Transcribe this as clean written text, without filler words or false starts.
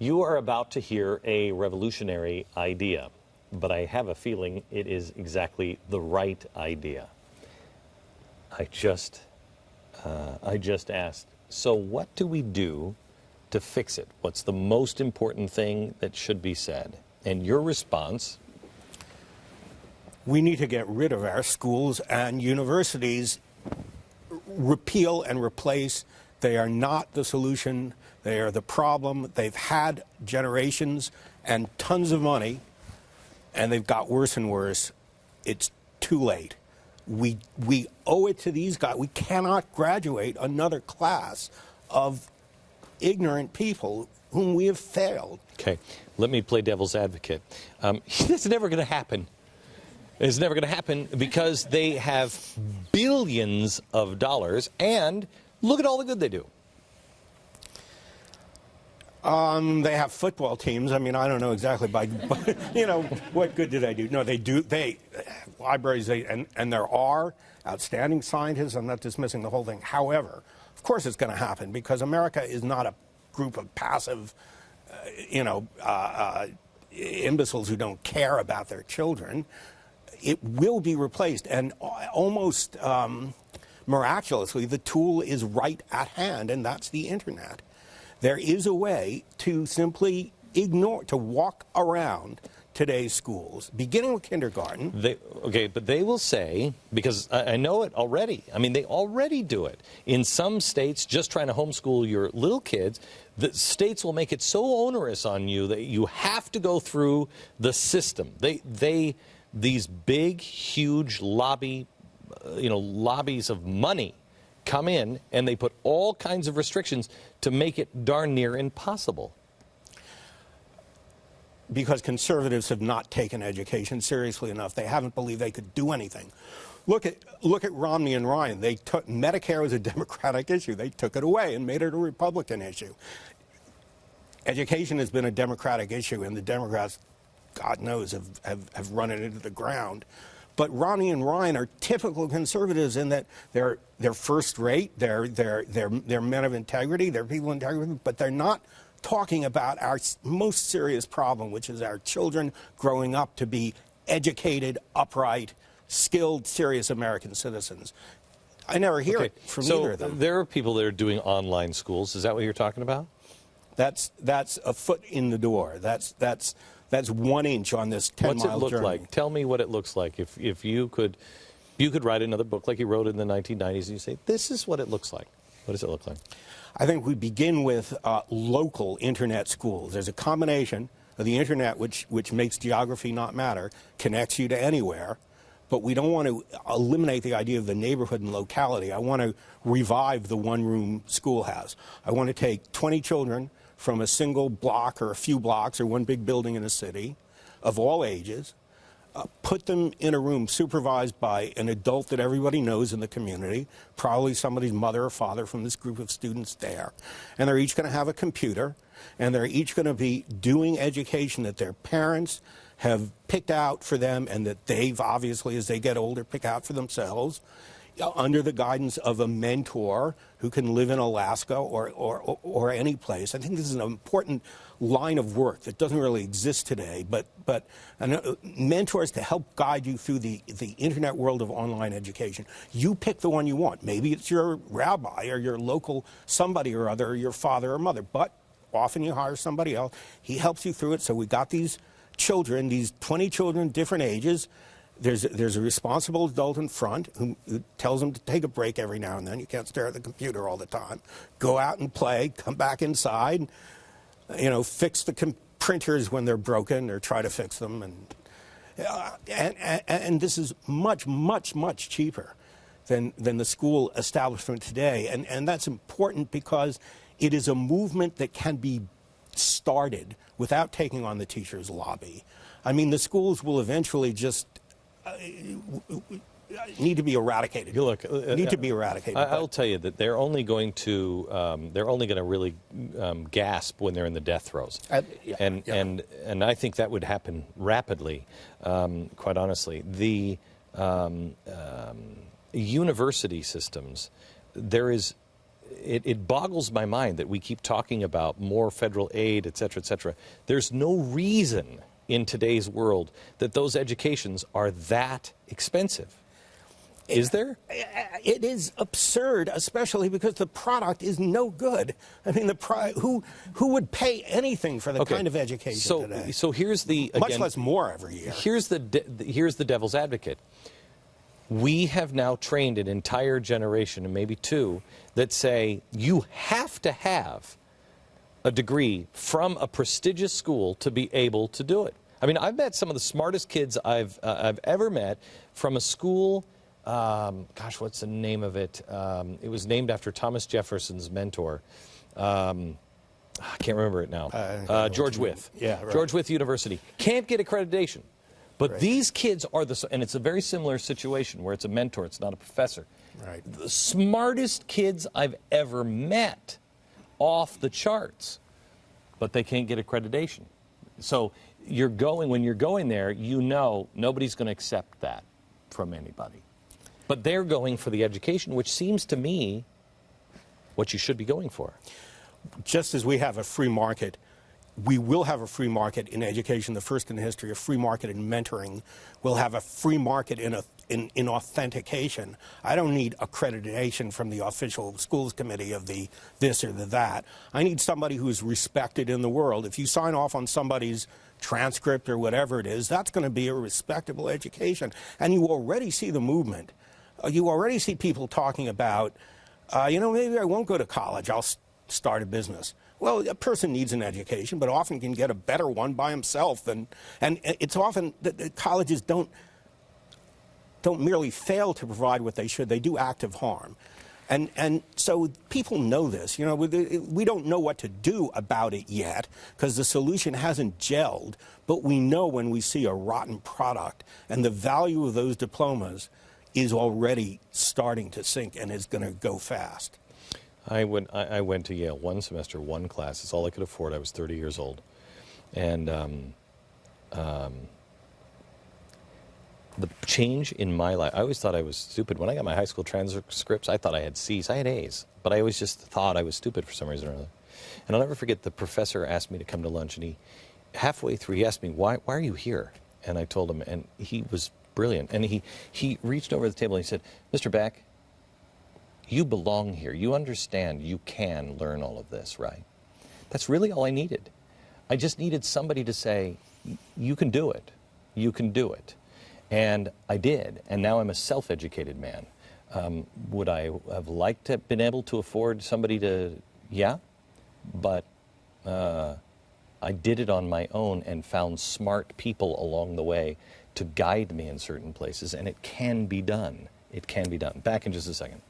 You are about to hear a revolutionary idea, but I have a feeling it is exactly the right idea. I just asked, so what do we do to fix it? What's the most important thing that should be said? And your response? We need to get rid of our schools and universities, repeal and replace. They are not the solution. They are the problem. They've had generations and tons of money, and they've got worse and worse. It's too late. We owe it to these guys. We cannot graduate another class of ignorant people whom we have failed. Okay, let me play devil's advocate. It's never going to happen. It's never going to happen because they have billions of dollars, and look at all the good they do. They have football teams. I mean, I don't know exactly, but you know, what good do they do? No, they do. They libraries, and there are outstanding scientists. I'm not dismissing the whole thing. However, of course, it's going to happen because America is not a group of passive, imbeciles who don't care about their children. It will be replaced, and almost miraculously, the tool is right at hand, and that's the internet. There is a way to simply ignore, to walk around today's schools, beginning with kindergarten. But they will say, because I know it already, I mean, they already do it. In some states, just trying to homeschool your little kids, the states will make it so onerous on you that you have to go through the system. These big, huge lobbies of money come in, and they put all kinds of restrictions to make it darn near impossible. Because conservatives have not taken education seriously enough. They haven't believed they could do anything. Look at Romney and Ryan. They took Medicare was a Democratic issue. They took it away and made it a Republican issue. Education has been a Democratic issue, and the Democrats, God knows, have run it into the ground. But Romney and Ryan are typical conservatives in that they're first rate, they're men of integrity, they're people of integrity, but they're not talking about our most serious problem, which is our children growing up to be educated, upright, skilled, serious American citizens. I never hear it from either of them. So there are people that are doing online schools. Is that what you're talking about? That's a foot in the door. That's 1 inch on this 10-mile journey. What's it look like? Tell me what it looks like. If you could write another book like you wrote in the 1990s, and you say, this is what it looks like. What does it look like? I think we begin with local internet schools. There's a combination of the internet, which makes geography not matter, connects you to anywhere, but we don't want to eliminate the idea of the neighborhood and locality. I want to revive the one-room schoolhouse. I want to take 20 children from a single block or a few blocks or one big building in a city of all ages, put them in a room supervised by an adult that everybody knows in the community, probably somebody's mother or father from this group of students there. And they're each going to have a computer, and they're each going to be doing education that their parents have picked out for them and that they've obviously, as they get older, pick out for themselves, under the guidance of a mentor who can live in Alaska or any place. I think this is an important line of work that doesn't really exist today, but mentors to help guide you through the internet world of online education. You pick the one you want. Maybe it's your rabbi or your local somebody or other, or your father or mother, but often you hire somebody else. He helps you through it. So we got these children, these 20 children, different ages. There's a responsible adult in front who tells them to take a break every now and then. You can't stare at the computer all the time. Go out and play, come back inside, fix the printers when they're broken or try to fix them. And this is much, much, much cheaper than the school establishment today. And that's important because it is a movement that can be started without taking on the teachers' lobby. I mean, the schools will eventually just need to be eradicated. Need to be eradicated. I'll tell you that they're only going to really gasp when they're in the death throes, and I think that would happen rapidly. Quite honestly, the university systems, there is it boggles my mind that we keep talking about more federal aid, et cetera, et cetera. There's no reason in today's world that those educations are that expensive. Is there? It is absurd, especially because the product is no good. I mean, who would pay anything for the kind of education today? So here's the much less more every year. Here's the devil's advocate. We have now trained an entire generation, and maybe two, that say you have to have a degree from a prestigious school to be able to do it. I mean, I've met some of the smartest kids I've ever met from a school. Gosh, what's the name of it? It was named after Thomas Jefferson's mentor. I can't remember it now. George Wythe. Yeah, right. George Wythe University. Can't get accreditation. But these kids are and it's a very similar situation where it's a mentor, it's not a professor. Right. The smartest kids I've ever met, off the charts, but they can't get accreditation. So when you're going there, you know nobody's going to accept that from anybody. But they're going for the education, which seems to me what you should be going for. Just as we have a free market, we will have a free market in education, the first in history, a free market in mentoring. We'll have a free market in authentication. I don't need accreditation from the official schools committee of the this or the that. I need somebody who's respected in the world. If you sign off on somebody's transcript or whatever it is, that's going to be a respectable education. And you already see the movement. You already see people talking about, maybe I won't go to college, I'll start a business. Well, a person needs an education, but often can get a better one by himself. And it's often that colleges don't merely fail to provide what they should, they do active harm. And so people know this. We don't know what to do about it yet because the solution hasn't gelled, but we know when we see a rotten product, and the value of those diplomas is already starting to sink and is going to go fast. I went to Yale one semester, one class. It's all I could afford. I was 30 years old. And the change in my life, I always thought I was stupid. When I got my high school transcripts, I thought I had C's. I had A's. But I always just thought I was stupid for some reason or other. And I'll never forget the professor asked me to come to lunch, and halfway through, he asked me, why are you here? And I told him, and he was brilliant. And he reached over the table and he said, Mr. Beck, you belong here. You understand you can learn all of this, right? That's really all I needed. I just needed somebody to say, you can do it. You can do it. And I did. And now I'm a self-educated man. Would I have liked to have been able to afford somebody to, yeah, but I did it on my own and found smart people along the way to guide me in certain places, and it can be done. It can be done. Back in just a second.